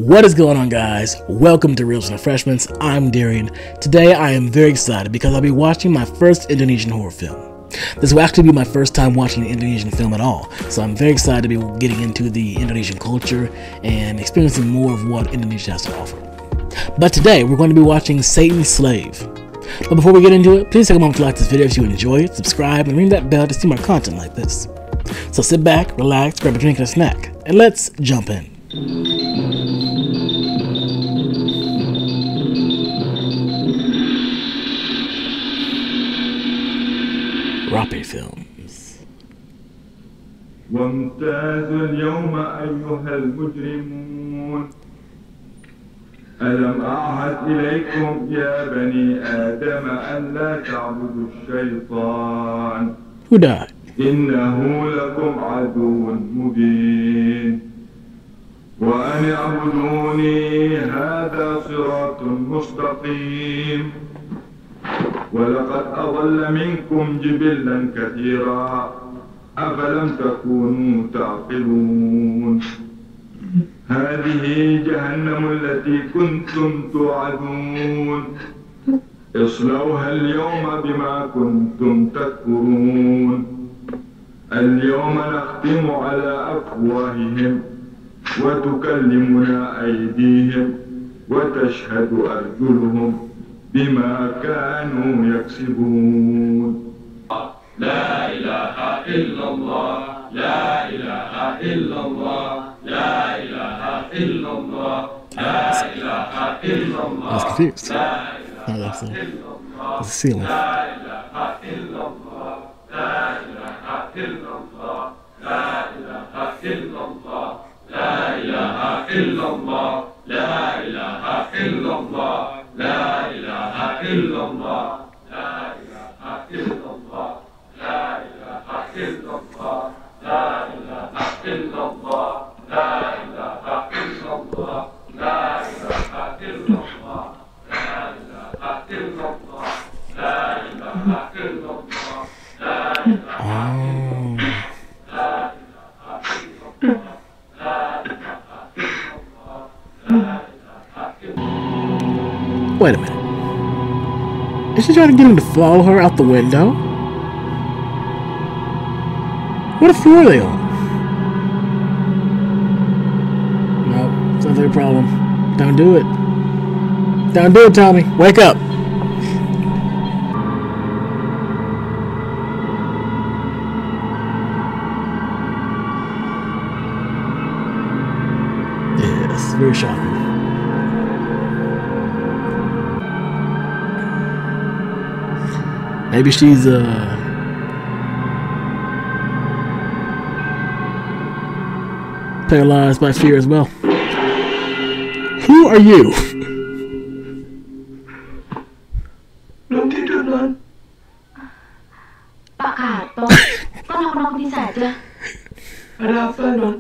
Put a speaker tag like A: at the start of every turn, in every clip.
A: What is going on, guys? Welcome to Reels and Refreshments. I'm Darian. Today I am very excited because I'll be watching my first Indonesian horror film. This will actually be my first time watching an Indonesian film at all, so I'm very excited to be getting into the Indonesian culture and experiencing more of what Indonesia has to offer. But today we're going to be watching Satan's Slave. But before we get into it, please take a moment to like this video if you enjoy it, subscribe, and ring that bell to see more content like this. So sit back, relax, grab a drink and a snack, and let's jump in. Rapi Films.
B: وامتازوا اليوم أيها المجرمون ألم أعهد إليكم يا بني آدم أن لا تعبدوا الشيطان
A: Who died?
B: إنه لكم عدو مبين وأن اعبدوني هذا صراط مستقيم ولقد أضل منكم جبلا كثيرا أفلم تكونوا تعقلون هذه جهنم التي كنتم توعدون اصلوها اليوم بما كنتم تكفرون اليوم نختم على أفواههم وتكلمنا أيديهم وتشهد أرجلهم بما كانوا يكسبون لا إله إلا الله لا إله إلا الله لا إله إلا الله لا إله إلا الله
A: I was confused.
B: لا إله
A: That's
B: إلا الله
A: the ceiling.
B: لا إله إلا الله لا إله إلا الله لا إله إلا الله لا إله إلا الله لا إله إلا الله لا إله إلا الله لا إله إلا الله لا إله إلا الله لا إله إلا الله لا إله إلا الله لا إله إلا الله لا إله إلا الله لا إله إلا الله لا
A: Wait a minute. Is she trying to get him to follow her out the window? What floor are they on? No, it's not their problem. Don't do it. Don't do it, Tommy. Wake up. Yes, very shocking. Maybe she's paralyzed by fear as well. Who are you?
B: Belum tidur, Non.
C: Pak Kato, kok nakut-nakutin saja?
B: Ada apa, Non?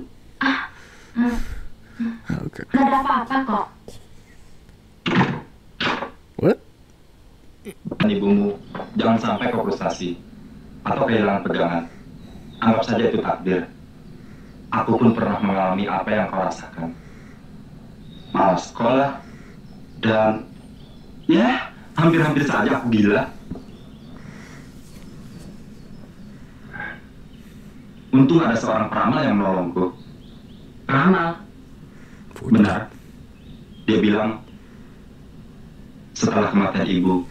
A: Okay.
C: Gak ada apa-apa kok.
A: What?
D: Ibumu jangan sampai kau frustasi atau kehilangan pegangan. Anggap saja itu takdir. Aku pun pernah mengalami apa yang kau rasakan. Malas sekolah dan ya hampir-hampir saja aku gila. Untung ada seorang peramal yang menolongku. Peramal? Benar. Dia bilang setelah kematian ibu,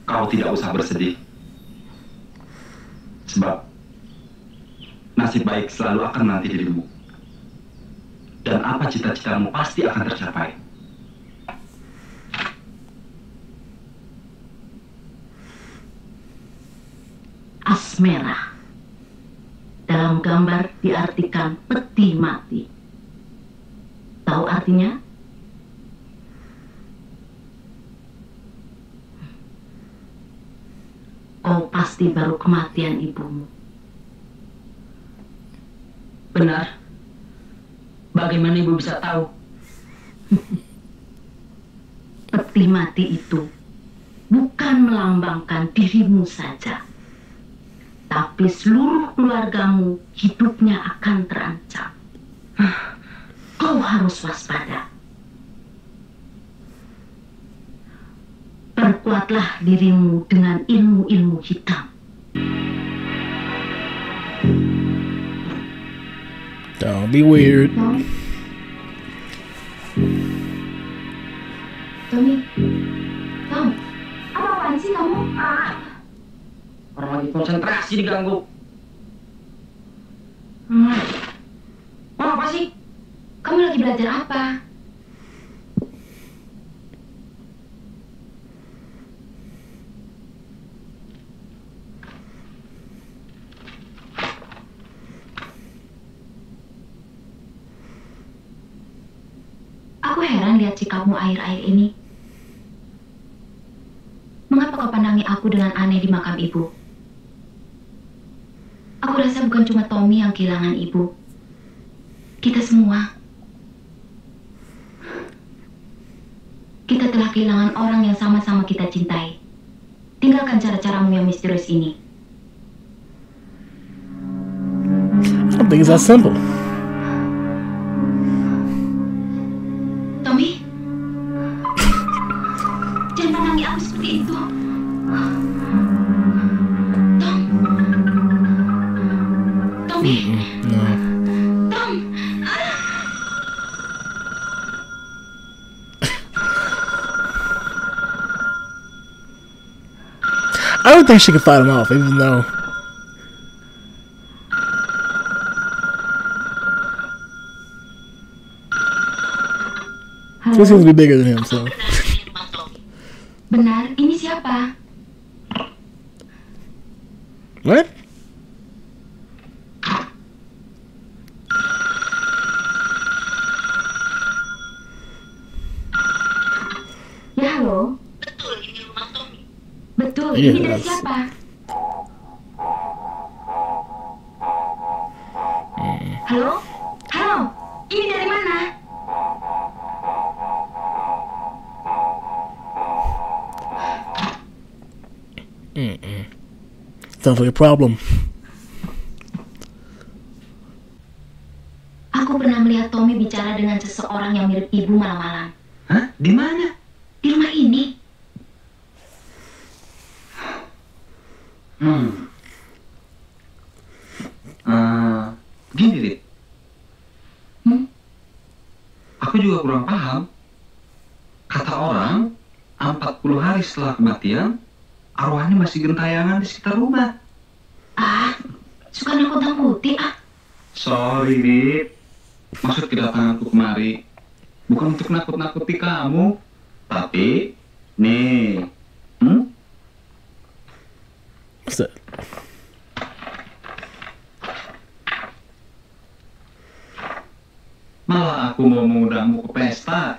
D: kau tidak usah bersedih. Sebab nasib baik selalu akan menanti dirimu. Dan apa cita-citamu pasti akan tercapai.
C: Asmerah. Dalam gambar diartikan peti mati. Tahu artinya? Kau pasti baru kematian ibumu.
E: Benar. Bagaimana ibu bisa tahu?
C: Peti mati itu bukan melambangkan dirimu saja, tapi seluruh keluargamu hidupnya akan terancam. Kau harus waspada. Perkuatlah dirimu dengan ilmu-ilmu hitam.
A: Don't be weird.
C: Tommy, Tom, apa-apaan sih kamu?
E: Orang lagi konsentrasi diganggu. Mau apa sih?
C: Kamu lagi belajar apa? Aku heran lihat sikapmu akhir-akhir ini. Mengapa kau pandangi aku dengan aneh di makam ibu? Aku rasa bukan cuma Tommy yang kehilangan ibu. Kita semua. Kita telah kehilangan orang yang sama-sama kita cintai. Tinggalkan cara-caramu yang misterius ini.
A: I don't think it's that simple.
C: Tommy, jangan pandangi aku seperti itu. Tom, Tommy,
A: No.
C: Tom.
A: I don't think she could fight him off, even though she seems to be bigger than him. So
C: Benar, ini siapa?
A: what?
C: Ya, halo. Betul,
A: Iya,
C: ini dari
A: that's-
C: siapa? Halo? Halo? Ini dari mana?
A: Sounds like a problem.
C: Aku pernah melihat Tommy bicara dengan seseorang yang mirip ibu malam-malam.
D: Hah? Di mana?
C: Di rumah ini.
D: Gini, Rit.
C: Hmm?
D: Aku juga kurang paham. Kata orang, 40 hari setelah kematian, arwahnya masih gentayangan di sekitar rumah.
C: Suka nakut-nakuti
D: Sorry, Rit. Maksud kedatanganku kemari bukan untuk nakut-nakuti kamu, tapi nih,
A: What's that?
D: malah aku mau mengundangmu ke pesta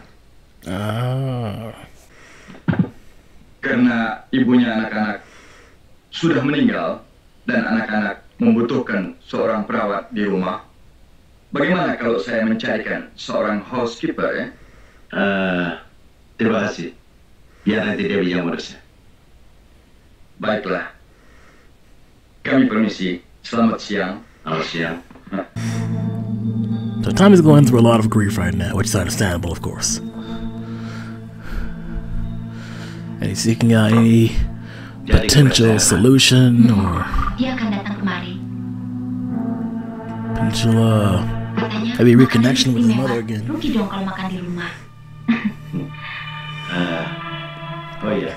A: Ah.
D: karena ibunya anak-anak sudah meninggal dan anak-anak membutuhkan seorang perawat di rumah. Bagaimana kalau saya mencarikan seorang housekeeper ya? Terima kasih. Biar nanti Dewi yang urusnya. Baiklah. Kami permisi. Selamat siang. Selamat siang.
A: So Tommy's going through a lot of grief right now, which is understandable, of course. And he's seeking out any potential solution or
C: Dia akan datang kemari.
A: potential
C: Katanya,
A: maybe
C: makanan
A: reconnection with his
C: istimewa.
A: mother again.
C: Rugi dong kalau makan di rumah.
F: Oh iya,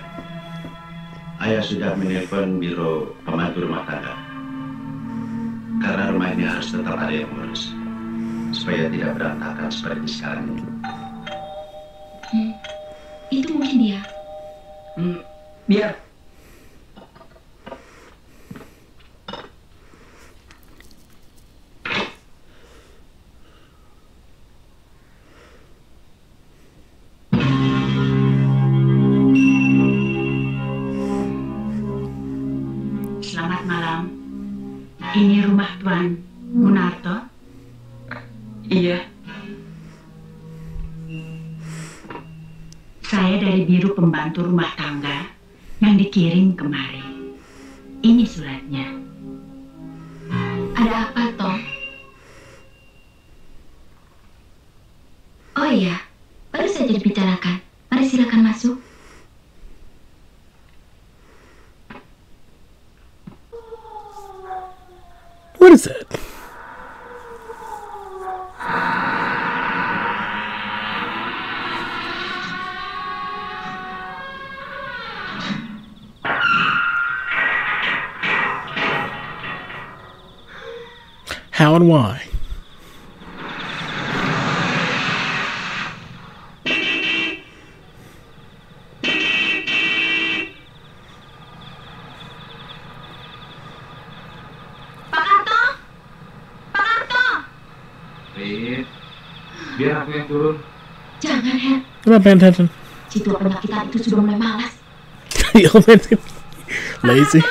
F: ayah sudah menelpon biro pembantu rumah tangga. Karena rumah ini harus tetap ada yang mengurus, supaya tidak berantakan seperti sekarang ini.
C: Itu mungkin dia.
E: Biar.
G: Selamat malam. Ini rumah Tuan Munarto.
E: Iya.
G: Saya dari Biro Pembantu Rumah Tangga yang dikirim kemari. Ini suratnya.
C: Ada apa, Tom? Oh iya, baru saja dibicarakan. Mari silakan masuk.
A: is that? How and why?
B: Biar aku yang turun.
C: Jangan, Hen.
A: I'm not paying attention.
C: Si tua penyakitan itu sudah mulai malas.
A: Lazy.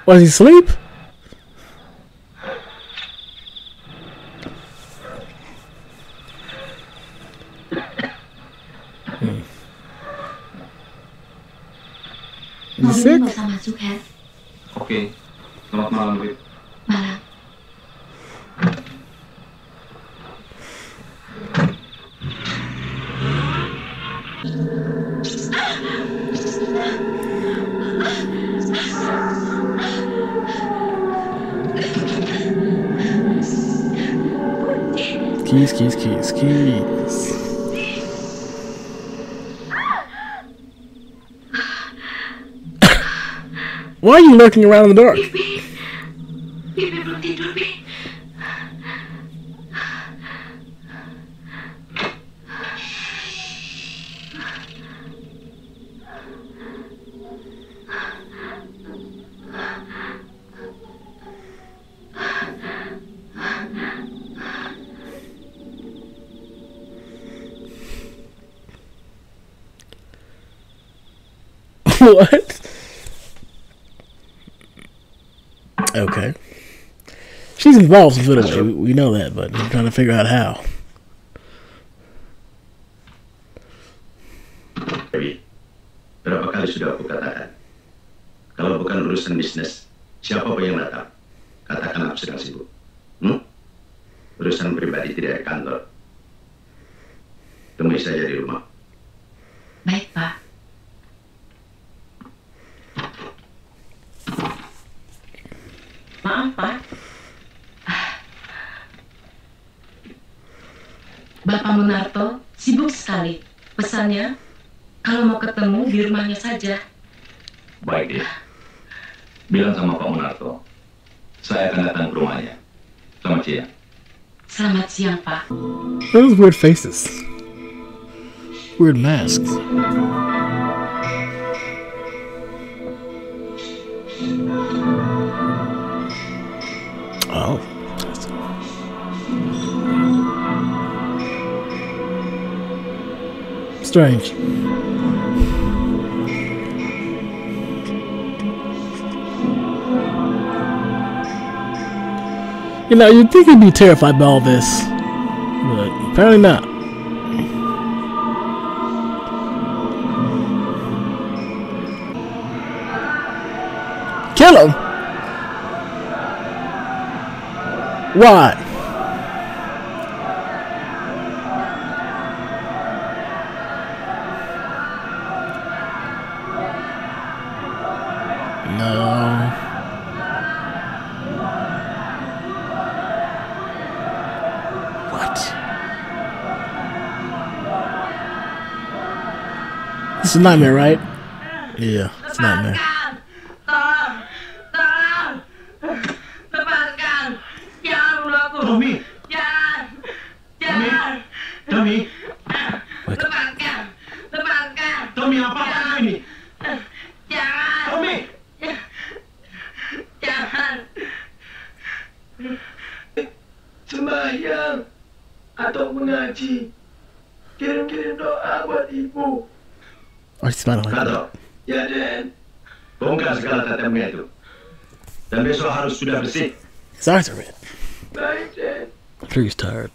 A: Was he asleep? Is he
C: Mobilnya
A: sick?
C: nggak usah masuk, Hen.
B: Oke. Selamat malam, Wit.
C: Malam.
A: Keys. Why are you lurking around in the dark?
C: Bibi belum tidur, Bi.
A: What? Okay. She's involved in it away. We know that, but I'm trying to figure out how.
F: Baby, berapa kali sudah aku katakan, kalau bukan urusan bisnis, siapa pun yang datang, katakan aku sedang sibuk. Urusan pribadi tidak di kantor. Temui saja di rumah.
C: Baik, Pak.
E: Maaf, Pak.
H: Bapak Munarto sibuk sekali. Pesannya, kalau mau ketemu di rumahnya saja.
D: Baik, dia. Bilang sama Pak Munarto, saya akan datang ke rumahnya. Selamat siang.
H: Selamat siang, Pak.
A: Those weird faces. Weird masks. Oh. Strange. You know, you'd think he'd be terrified by all this, but apparently not. Kill him? Why? No. What? This is a nightmare, right? Yeah, it's a nightmare.
F: Tommy! Tommy! Tommy, apa ini? Tommy!
B: Sembahyang atau mengaji. Kirim-kirim doa buat ibu.
A: Why is he smiling like that?
F: Kato,
B: Ya, Den.
F: bongkar segala tetemnya itu. Dan besok harus sudah bersih.
A: His eyes are red.
B: Baik, Den.
A: I'm sure he's tired.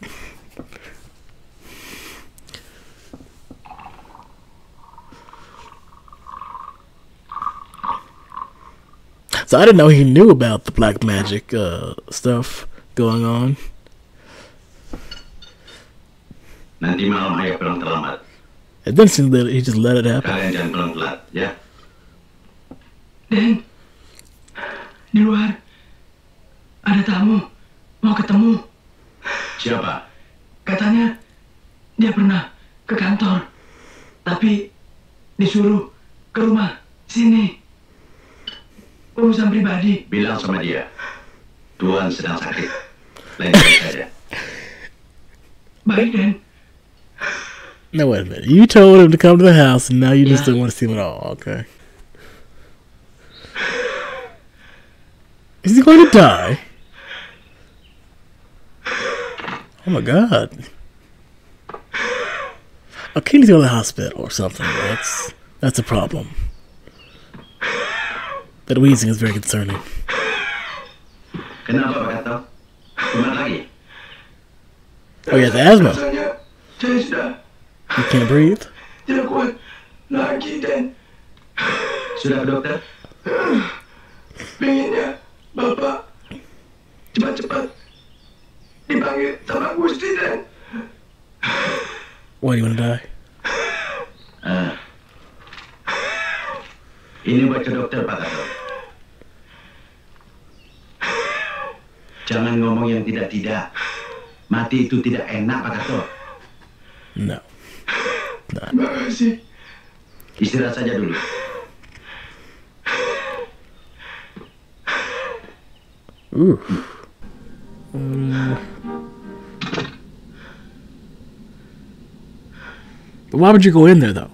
A: So I didn't know he knew about the black magic stuff going on.
F: Nanti malam ayah pulang terlambat.
A: It didn't seem that he just let it happen.
F: Kalian jangan pulang telat, ya.
I: Den, di luar ada tamu mau ketemu.
F: Siapa?
I: Katanya dia pernah ke kantor, tapi disuruh ke rumah sini. Urusan pribadi.
F: Bilang sama dia, Tuan sedang sakit. Lain kali saja.
I: Baik, Den.
A: No, wait a minute. You told him to come to the house, and now you just don't want to see him at all. Okay. Is he going to die? Oh my God. Okay, he's going to the hospital or something. That's a problem. That wheezing is very concerning.
F: Kenapa Pak Gatot? Kumat lagi?
A: Oh, he has asthma.
I: Rasanya saya sudah
A: You can't breathe?
I: tidak kuat lagi, Den.
F: Sudah ke dokter?
I: Pengennya Bapak cepat-cepat dipanggil sama Gusti, Den.
A: Why do you want to die?
F: Ini buat ke dokter Pak Gatot. Jangan ngomong yang tidak-tidak. Mati itu tidak enak Pak Gatot.
A: No.
I: Terima kasih.
F: Istirahat saja dulu.
A: Ooh. But why would you go in there, though?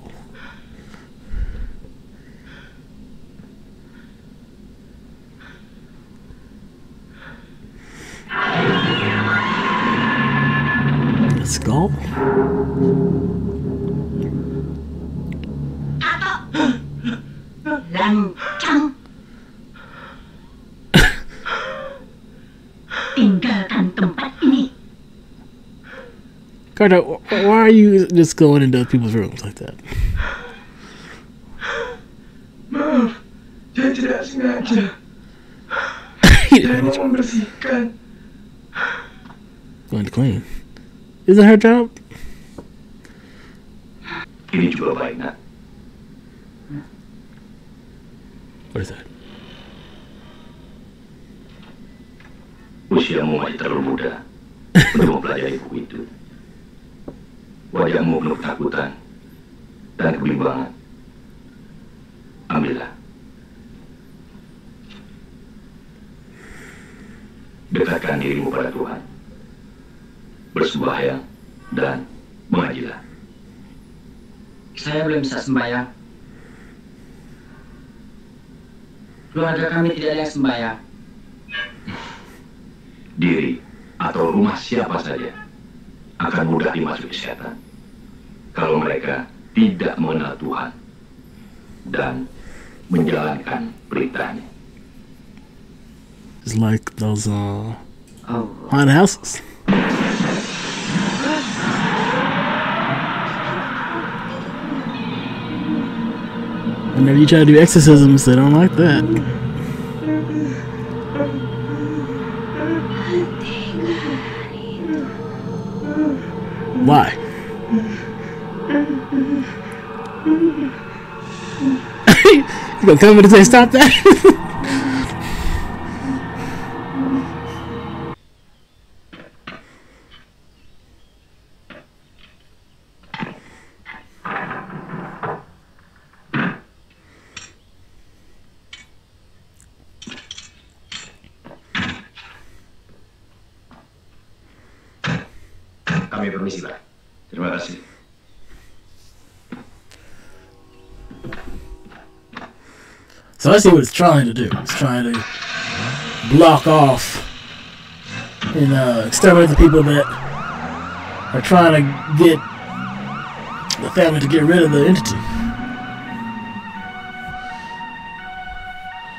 A: A skull?
G: Lancang. Tinggalkan tempat ini.
A: Carter, why are you just going into people's rooms like that?
I: Maaf, saya tidak sengaja. Saya mau membersihkan.
A: Going to clean. Isn't her job?
F: Ini juga baik, Nak.
A: What is that?
F: Usiamu masih terlalu muda untuk mempelajari buku itu. Wajahmu penuh ketakutan dan kebimbangan. Ambillah. Dekatkan dirimu pada Tuhan. Bersembahyang dan mengajilah.
E: Saya belum bisa sembahyang. Keluarga kami tidak ada yang sembahyang.
F: Diri atau rumah siapa saja akan mudah dimasuki setan kalau mereka tidak mengenal Tuhan dan menjalankan perintahnya.
A: It's like those haunted houses. Whenever you try to do exorcisms, they don't like that. Why? You gonna come in and say stop that?
F: Kami permisi, Pak. Terima kasih.
A: So I see what it's trying to do. It's trying to block off and exterminate the people that are trying to get the family to get rid of the entity.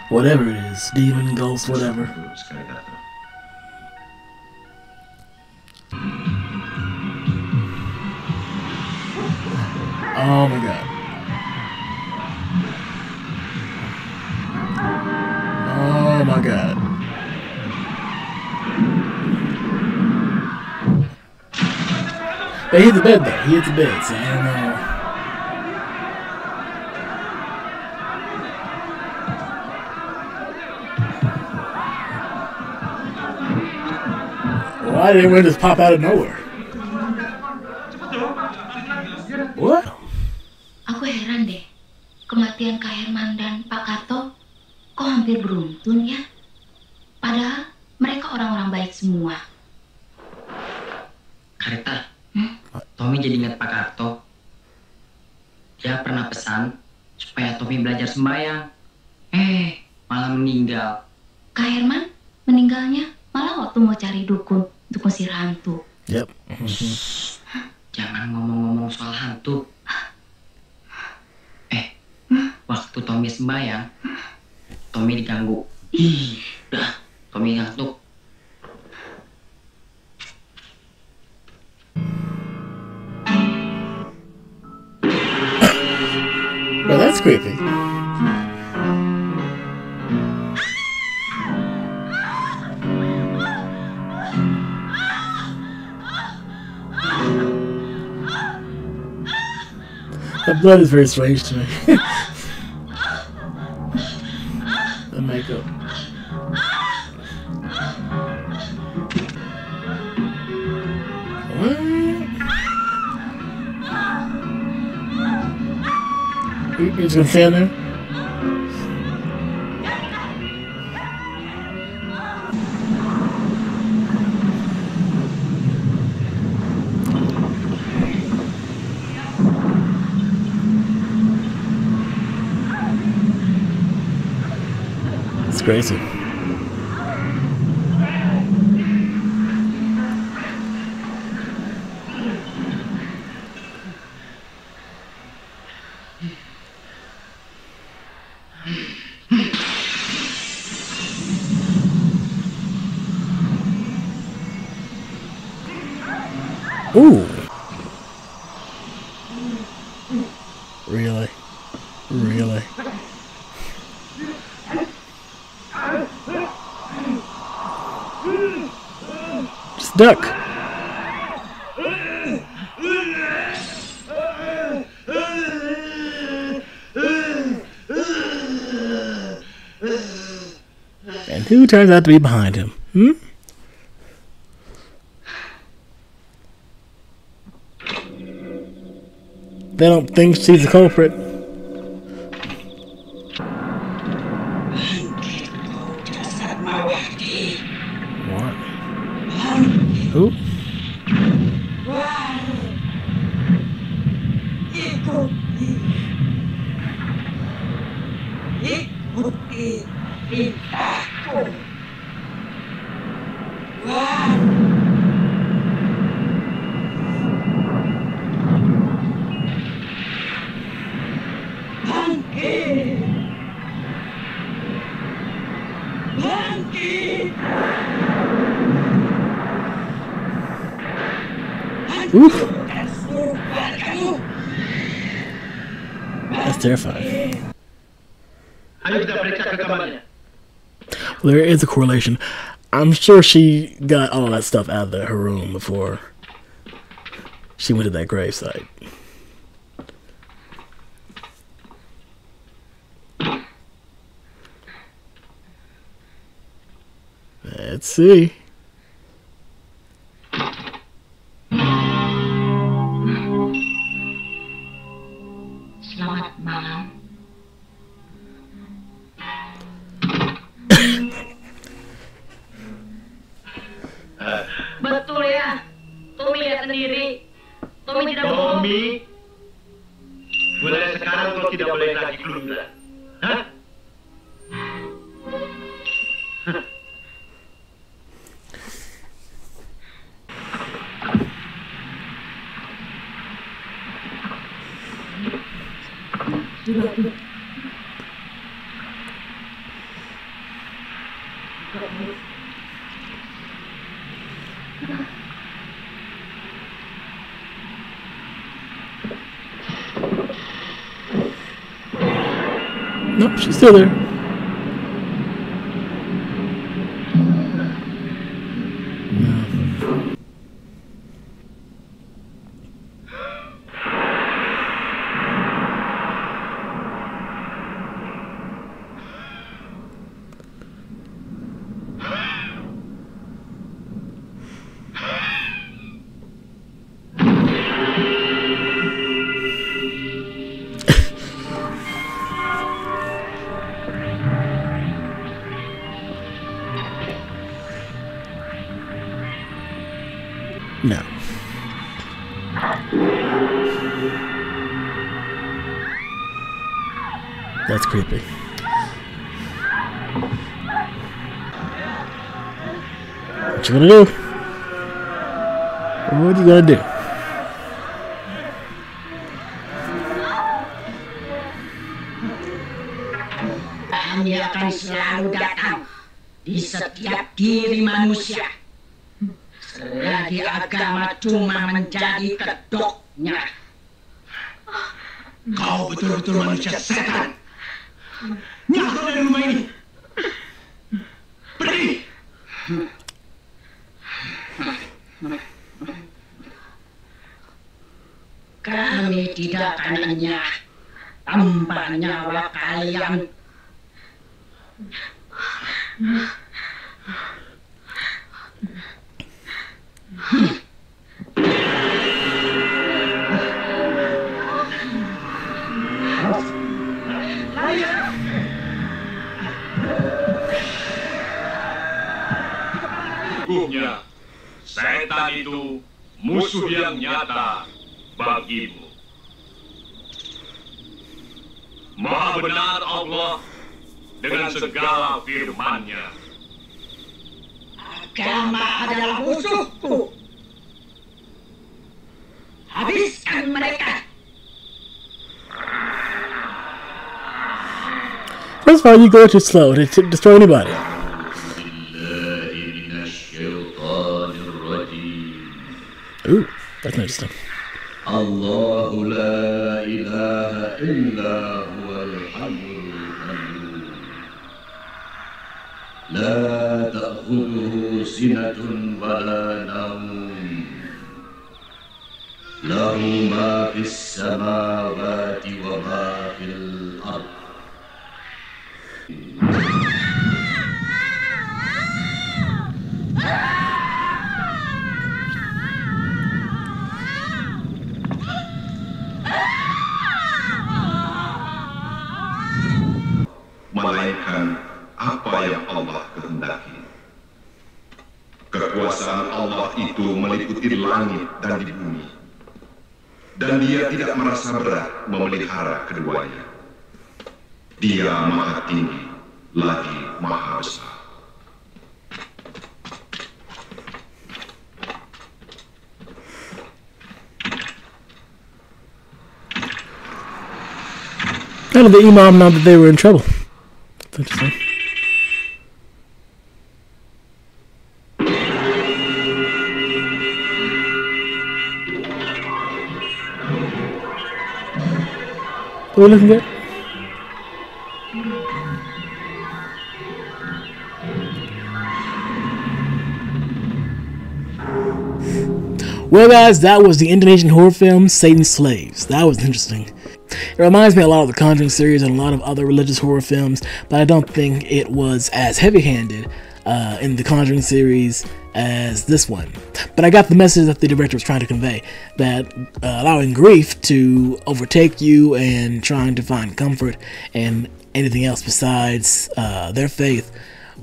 A: Whatever it is, demon, ghost, whatever. Oh my God. Oh my God. But he hit the bed though. He hit the bed, so I don't know. Why didn't we just pop out of nowhere? What?
C: Aku heran deh. Kematian Kak Herman dan Pak Karto kok hampir beruntun ya? Padahal mereka orang-orang baik semua.
E: Karita, Tommy jadi ingat Pak Karto. Dia pernah pesan supaya Tommy belajar sembahyang. Malah meninggal.
C: Kak Herman meninggalnya malah waktu mau cari dukun untuk usir hantu.
A: Yep.
E: Jangan ngomong-ngomong soal hantu. Waktu Tommy sembahyang, Tommy diganggu. Dah, Tommy ngantuk.
A: Well, that's creepy. The blood is very strange to me. The makeup. What? You just gonna stand there? It's crazy. Ooh. Really? Really? Just duck. And who turns out to be behind him? They don't think she's the culprit. What? Who? Oof. That's terrifying. Well, there is a correlation. I'm sure she got all that stuff out of her room before she went to that gravesite. Let's see.
C: Selamat malam.
J: Betul ya, Tommy lihat sendiri. Tommy tidak bohong.
F: Tommy, mulai sekarang kau tidak boleh lagi keluyuran. Hah?
A: Nope, she's still there. That's creepy. What you gonna do? What you gonna do?
G: Kami akan selalu datang di setiap diri manusia. Selagi agama cuma menjadi kedoknya.
F: Kau betul-betul manusia setan. Nyala dari rumah ini. Pergi.
G: Kami tidak akan enyah tanpa nyawa kalian.
B: Sesungguhnya, setan itu musuh yang nyata bagimu. Maha benar Allah dengan segala firman-Nya.
G: Agama adalah musuhku. Habiskan mereka.
A: First of all, you go too slow to destroy anybody. Ooh, that's interesting.
F: Allahu la ilaha illa huwal hayyul qayyum. La ta'khudhuhu sinatun wa la nawm. Lahu ma fis samawati wa ma fil ardh. Melainkan apa yang Allah kehendaki. Kekuasaan Allah itu meliputi langit dan di bumi, dan Dia tidak merasa berat memelihara keduanya. Dia Maha Tinggi lagi Maha Besar.
A: How did the imam know that they were in trouble? That's interesting. What are we looking at? Well, guys, that was the Indonesian horror film Satan's Slaves. That was interesting. It reminds me a lot of the Conjuring series and a lot of other religious horror films, but I don't think it was as heavy-handed in the Conjuring series as this one. But I got the message that the director was trying to convey, that allowing grief to overtake you and trying to find comfort in anything else besides their faith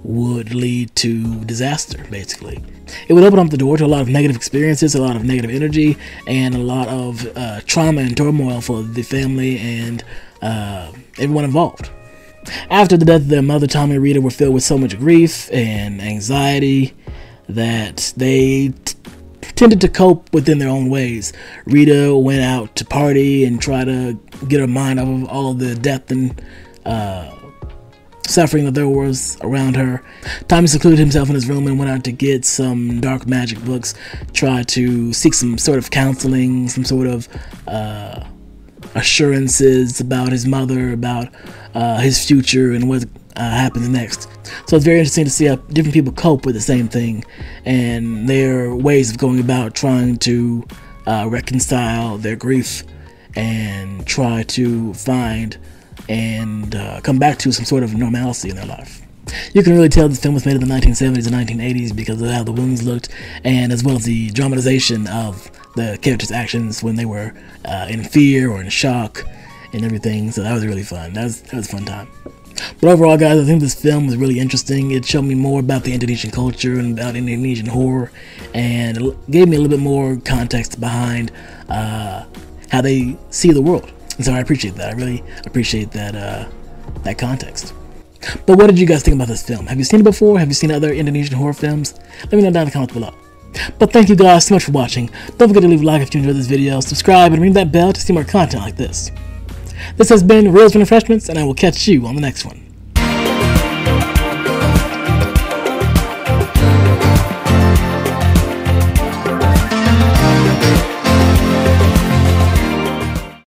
A: would lead to disaster, basically. It would open up the door to a lot of negative experiences, a lot of negative energy, and a lot of trauma and turmoil for the family and everyone involved. After the death of their mother, Tommy and Rita were filled with so much grief and anxiety that they tended to cope within their own ways. Rita went out to party and try to get her mind off of all of the death and suffering that there was around her. Tommy secluded himself in his room and went out to get some dark magic books, tried to seek some sort of counseling, some sort of assurances about his mother, about his future and what happens next. So it's very interesting to see how different people cope with the same thing and their ways of going about trying to reconcile their grief and try to find and come back to some sort of normalcy in their life. You can really tell this film was made in the 1970s and 1980s because of how the wounds looked, and as well as the dramatization of the characters' actions when they were in fear or in shock and everything. So that was really fun. That was a fun time. But overall, guys, I think this film was really interesting. It showed me more about the Indonesian culture and about Indonesian horror, and it gave me a little bit more context behind how they see the world. And so I appreciate that. I really appreciate that that context. But what did you guys think about this film? Have you seen it before? Have you seen other Indonesian horror films? Let me know down in the comments below. But thank you guys so much for watching. Don't forget to leave a like if you enjoyed this video, subscribe, and ring that bell to see more content like this. This has been Reels and Refreshments, and I will catch you on the next one.